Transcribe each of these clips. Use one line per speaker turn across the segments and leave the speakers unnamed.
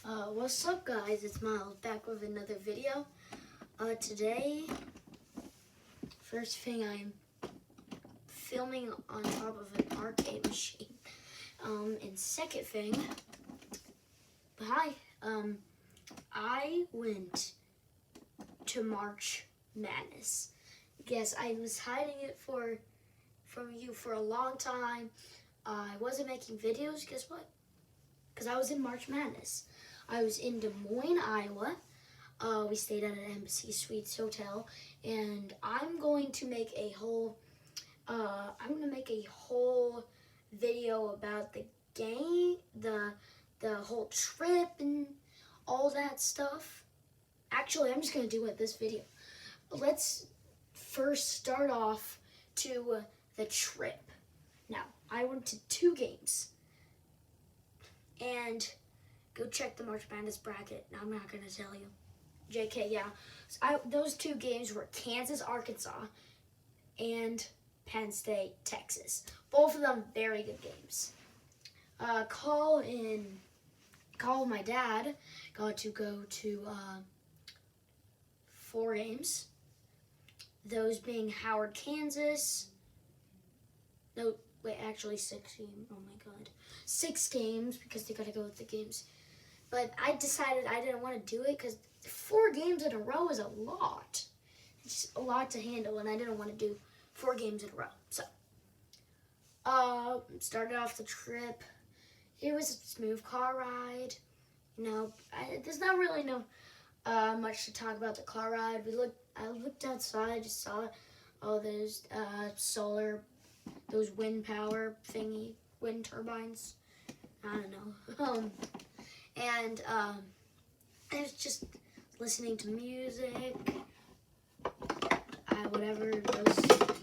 What's up, guys? It's Miles back with another video. Today, first thing, I'm filming on top of an arcade machine. And second thing, I went to March Madness. Yes, I was hiding it from you for a long time. I wasn't making videos. Guess what? Because I was in March Madness. I was in Des Moines, Iowa. We stayed at an Embassy Suites hotel, and I'm going to make a whole video about the game, the whole trip and all that stuff. Actually, I'm just gonna do it this video. Let's first start off to the trip. Now, I went to 2 games, and go check the March Madness bracket. I'm not going to tell you. JK, yeah. So those 2 games were Kansas, Arkansas, and Penn State, Texas. Both of them very good games. Call with my dad. Got to go to 4 games. Those being Howard, Kansas. No, wait, actually 6 games. Oh my God. 6 games because they got to go with the games. But I decided I didn't want to do it because 4 games in a row is a lot. It's just a lot to handle, and I didn't want to do 4 games in a row. So, started off the trip. It was a smooth car ride. There's not really much to talk about the car ride. I looked outside, just saw all those those wind power wind turbines. I don't know. And I was just listening to music, whatever those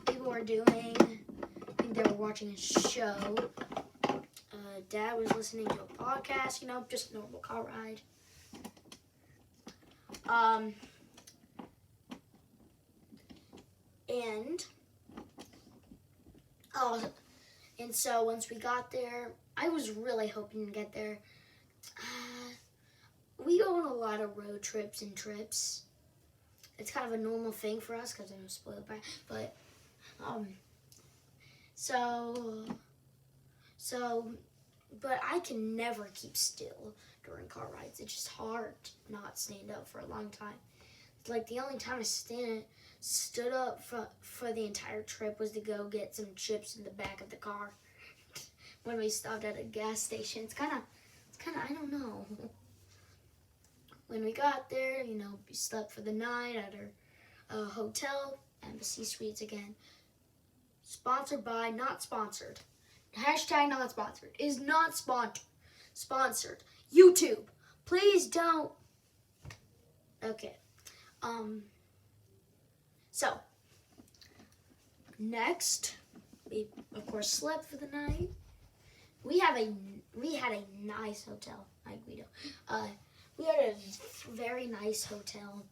people were doing. I think they were watching a show. Dad was listening to a podcast, just a normal car ride. And so once we got there, I was really hoping to get there. We go on a lot of road trips and trips. It's kind of a normal thing for us because I'm spoiled by. But but I can never keep still during car rides. It's just hard to not stand up for a long time. It's like the only time I stood up for the entire trip was to go get some chips in the back of the car when we stopped at a gas station. It's kind of, I don't know. When we got there, we slept for the night at our hotel, Embassy Suites again. Sponsored by, not sponsored. Hashtag not sponsored. Is not sponsored. YouTube, please don't. Okay. So, next, we of course slept for the night. We had a nice hotel, hi Guido. We had a very nice hotel.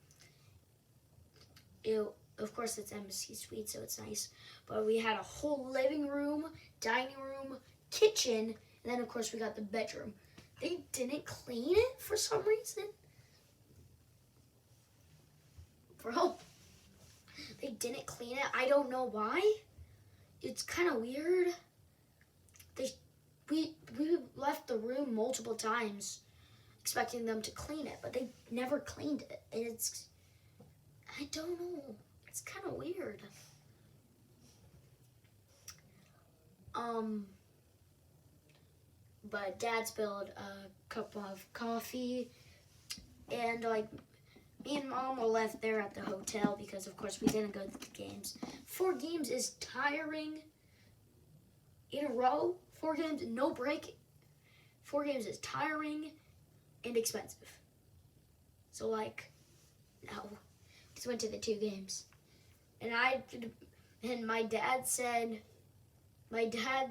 Of course, it's Embassy Suite, so it's nice. But we had a whole living room, dining room, kitchen, and then of course we got the bedroom. They didn't clean it for some reason. Bro, they didn't clean it. I don't know why. It's kind of weird. We left the room multiple times expecting them to clean it, but they never cleaned it. And I don't know. It's kind of weird. But Dad spilled a cup of coffee, and me and Mom were left there at the hotel because, of course, we didn't go to the games. 4 games is tiring in a row. 4 games, no break. 4 games is tiring and expensive. So, no. Just went to the 2 games. And my dad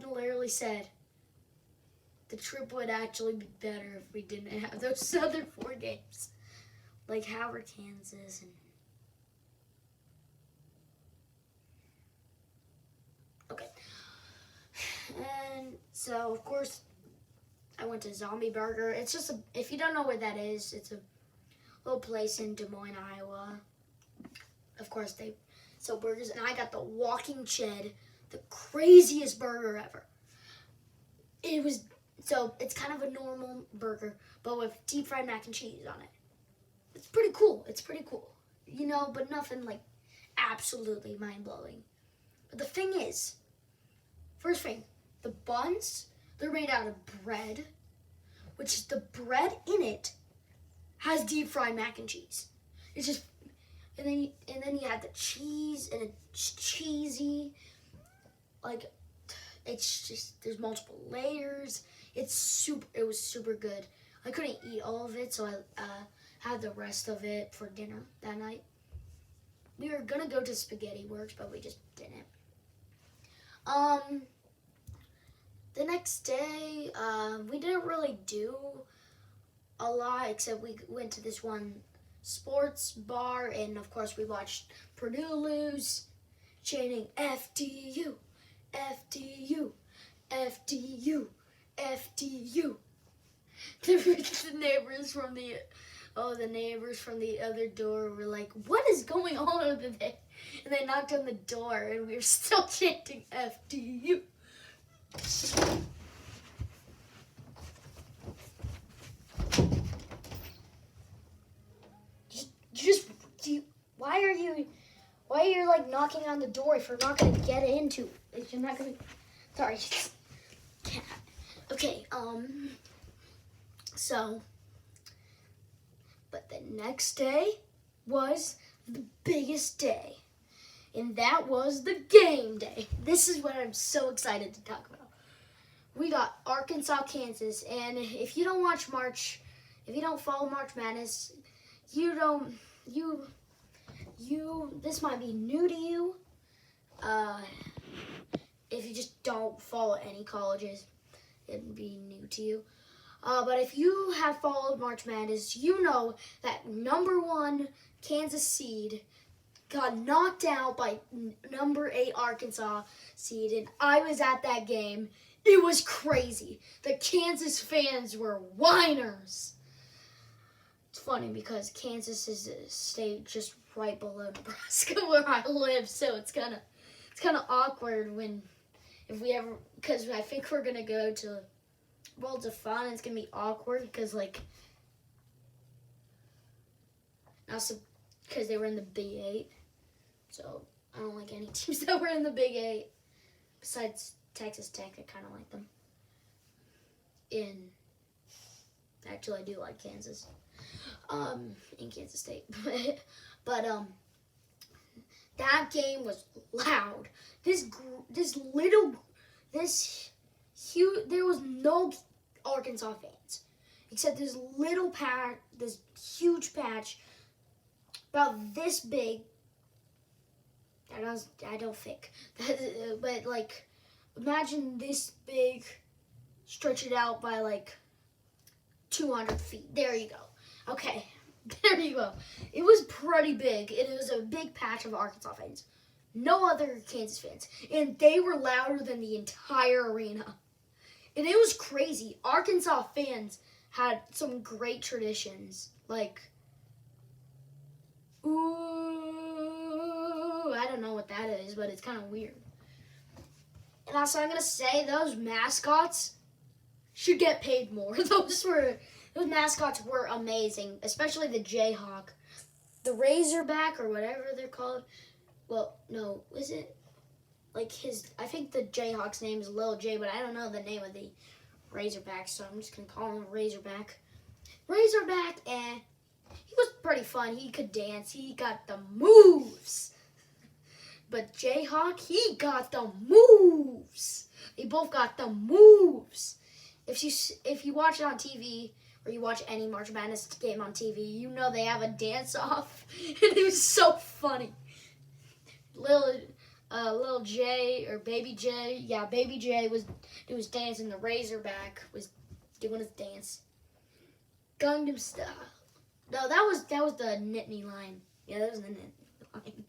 literally said, the trip would actually be better if we didn't have those other 4 games. Like Howard, Kansas, and okay. And so, of course, I went to Zombie Burger. It's just if you don't know where that is, it's a little place in Des Moines, Iowa. Of course, they sell burgers, and I got the Walking Ched, the craziest burger ever. It's kind of a normal burger, but with deep fried mac and cheese on it. It's pretty cool. But nothing like absolutely mind blowing. But the thing is, first thing, the buns, they're made out of bread, which is the bread in it has deep fried mac and cheese. It's just, and then you have the cheese, and it's cheesy. Like, it's just, there's multiple layers. It was super good. I couldn't eat all of it, so I had the rest of it for dinner that night. We were gonna go to Spaghetti Works, but we just didn't. The next day, we didn't really do a lot, except we went to this one sports bar, and of course we watched Purdue lose, chanting FDU, FDU, FDU, FDU. The neighbors from the other door were like, "What is going on over there?" And they knocked on the door, and we were still chanting FDU. Why are you like knocking on the door if you're not gonna get into it? If you're not gonna, sorry, cat. Okay, but the next day was the biggest day, and that was the game day. This is what I'm so excited to talk about. We got Arkansas, Kansas, and if you don't follow March Madness, this might be new to you. If you just don't follow any colleges, it'd be new to you. But if you have followed March Madness, you know that number 1 Kansas seed got knocked out by number 8 Arkansas seed, and I was at that game. It was crazy. The Kansas fans were whiners. It's funny because Kansas is a state just right below Nebraska where I live, so it's kind of awkward because I think we're gonna go to Worlds of Fun. And it's gonna be awkward because also because they were in the Big 8, so I don't like any teams that were in the Big 8 besides Texas Tech. I kind of like them. Actually, I do like Kansas. In Kansas State, but that game was loud. There was no Arkansas fans except this huge patch about this big. I don't think, but like, imagine this big, stretch it out by like 200 feet. There you go. Okay, there you go. It was pretty big. It was a big patch of Arkansas fans. No other Kansas fans. And they were louder than the entire arena. And it was crazy. Arkansas fans had some great traditions. Like, ooh, I don't know what that is, but it's kind of weird. And also, I'm going to say those mascots should get paid more. Those mascots were amazing, especially the Jayhawk. The Razorback, or whatever they're called. Well, no, is it? Like I think the Jayhawk's name is Lil J, but I don't know the name of the Razorback, so I'm just going to call him Razorback. Razorback, he was pretty fun. He could dance. He got the moves. But Jayhawk, he got the moves. They both got the moves. If you watch it on TV, or you watch any March Madness game on TV, you know they have a dance-off, and it was so funny. Lil J, or Baby J, yeah, Baby J was dancing. The Razorback was doing his dance. Gangnam Style. No, that was the Nittany line. Yeah, that was the Nittany line.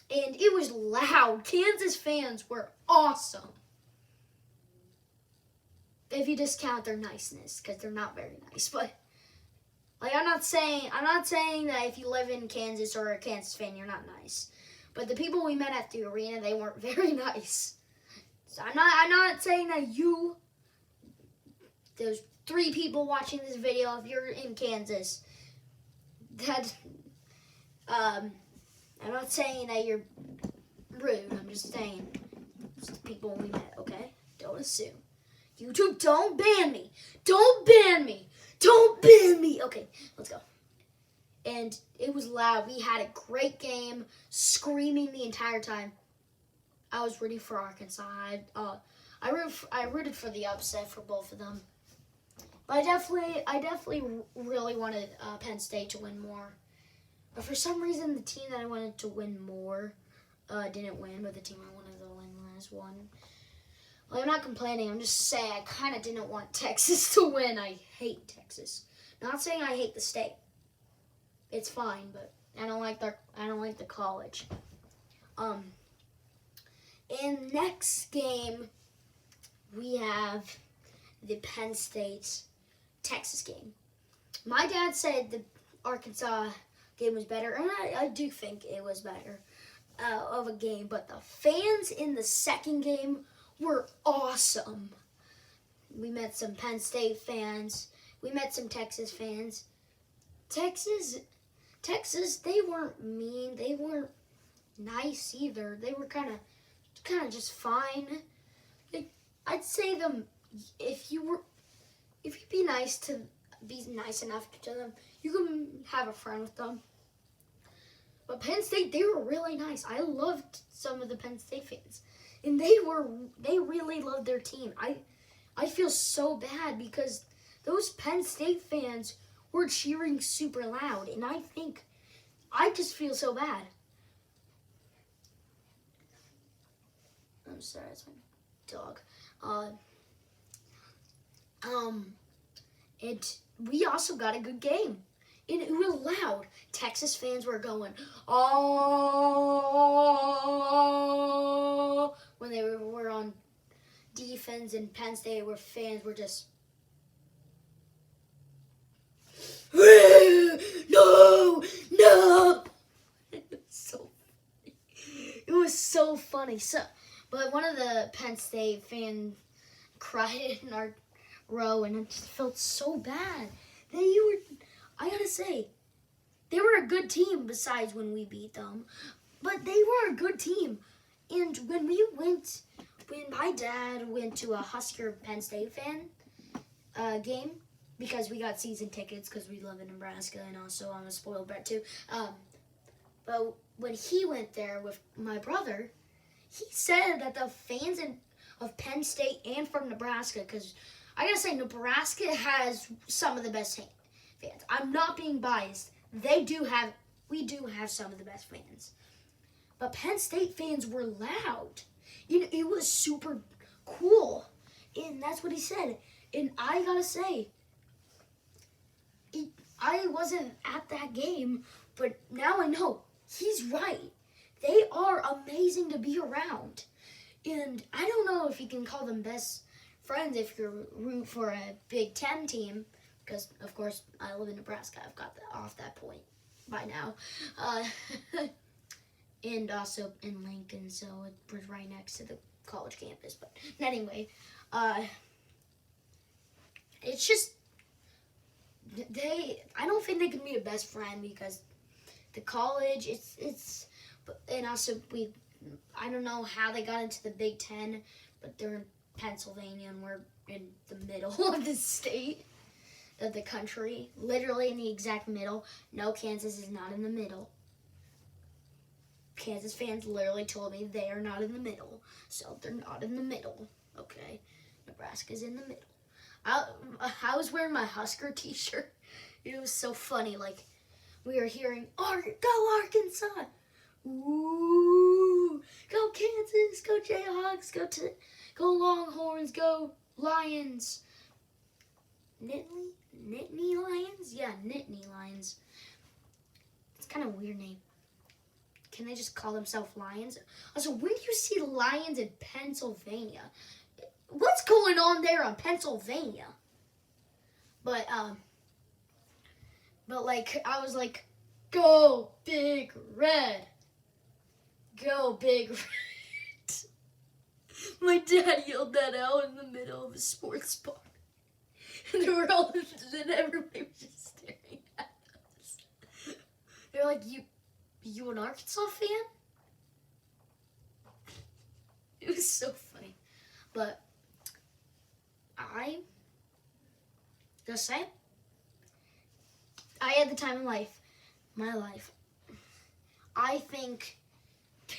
And it was loud. Kansas fans were awesome. if you discount their niceness, because they're not very nice. But like, I'm not saying that if you live in Kansas or a Kansas fan, you're not nice. But the people we met at the arena, they weren't very nice. So I'm not saying that there's 3 people watching this video, if you're in Kansas, that I'm not saying that you're rude. I'm just saying it's the people we met, okay? Don't assume. YouTube, don't ban me. Don't ban me. Don't ban me. Okay, let's go. And it was loud. We had a great game, screaming the entire time. I was rooting for Arkansas. I rooted for the upset for both of them. But I definitely really wanted Penn State to win more. But for some reason, the team that I wanted to win more didn't win, but the team I wanted to win last won. Well, I'm not complaining. I'm just saying I kind of didn't want Texas to win. I hate Texas. Not saying I hate the state. It's fine, but I don't like the college. In next game, we have the Penn State Texas game. My dad said the Arkansas game was better, and I do think it was better of a game, but the fans in the second game were awesome. We met some Penn State fans. We met some Texas fans. Texas, they weren't mean. They weren't nice either. They were kind of just fine. Like, I'd say them, if you'd be nice enough to them, you can have a friend with them. But Penn State, they were really nice. I loved some of the Penn State fans, and they really loved their team. I feel so bad because those Penn State fans were cheering super loud, and I just feel so bad. I'm sorry, it's my dog. And we also got a good game. And it was loud. Texas fans were going, oh, when they were on defense, and Penn State fans were just, no. It was so funny. But one of the Penn State fans cried in our row, and it just felt so bad. I gotta say, they were a good team besides when we beat them. But they were a good team. And when my dad went to a Husker Penn State fan game, because we got season tickets because we live in Nebraska, and also I'm a spoiled brat too. But when he went there with my brother, he said that the fans of Penn State and from Nebraska, because I gotta say, Nebraska has some of the best fans. I'm not being biased. We do have some of the best fans. But Penn State fans were loud. It was super cool. And that's what he said. And I gotta say, I wasn't at that game, but now I know he's right. They are amazing to be around. And I don't know if you can call them best friends if you're rooting for a Big Ten team, because, of course, I live in Nebraska. I've got off that point by now. And also in Lincoln, so it was right next to the college campus. But anyway, it's just, I don't think they can be a best friend, because the college, and also I don't know how they got into the Big Ten, but they're in Pennsylvania, and we're in the middle of the state, of the country, literally in the exact middle. No, Kansas is not in the middle. Kansas fans literally told me they are not in the middle, so they're not in the middle, okay? Nebraska's in the middle. I was wearing my Husker t-shirt. It was so funny, like, we were hearing, go Arkansas! Ooh, go Kansas, go Jayhawks, go Longhorns, go Lions. Nittany Lions? Yeah, Nittany Lions. It's kind of a weird name. Can they just call themselves Lions? Also, when do you see Lions in Pennsylvania? what's going on there in Pennsylvania? But like I was like, go Big Red, go Big Red. My dad yelled that out in the middle of a sports bar, and and everybody was just staring at us. They're like, you an Arkansas fan? It was so funny. But I just say, I had the time of my life. I think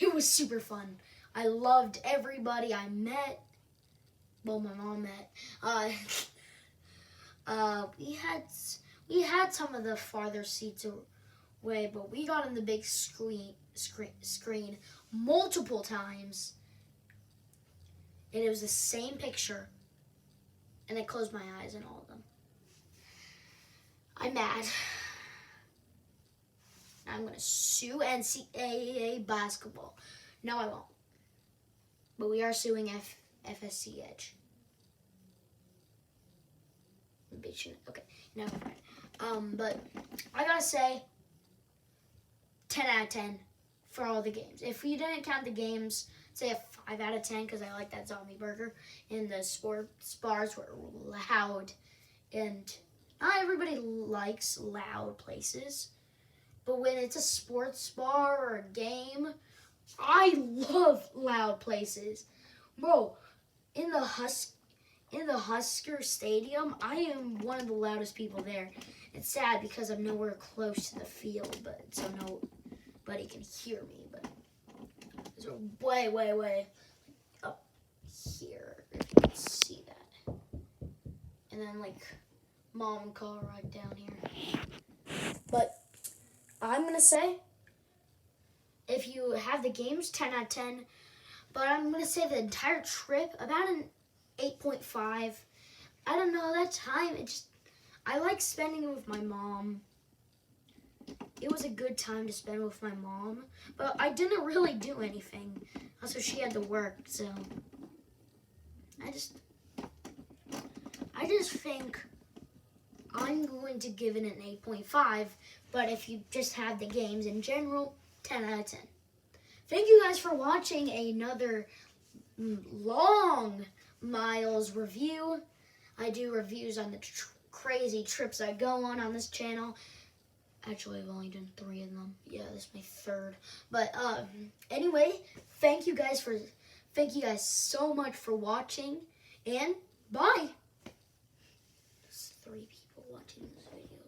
it was super fun. I loved everybody I met. Well, my mom met. We had some of the farther seats away, but we got in the big screen multiple times, and it was the same picture. And I closed my eyes in all of them. I'm mad. I'm gonna sue NCAA basketball. No, I won't. But we are suing FSC Edge. Okay, never mind. But I gotta say, 10 out of 10 for all the games. If you didn't count the games, say a 5 out of 10 because I like that zombie burger. And the sports bars were loud. And not everybody likes loud places. But when it's a sports bar or a game, I love loud places. Bro, in the Husker Stadium, I am one of the loudest people there. It's sad because I'm nowhere close to the field, but so nobody can hear me. But it's way, way, way up here. If you can see that. And then like mom and car right down here. But I'm gonna say, if you have the games, 10 out of 10. But I'm going to say the entire trip, about an 8.5. I don't know, that time, I like spending it with my mom. It was a good time to spend with my mom. But I didn't really do anything. Also, she had to work, so I just think I'm going to give it an 8.5. But if you just have the games in general, 10 out of 10. Thank you guys for watching another long miles review. I do reviews on the crazy trips I go on this channel. Actually, I've only done 3 of them. Yeah, this is my 3rd. But anyway, thank you guys so much for watching, and bye. There's 3 people watching this video.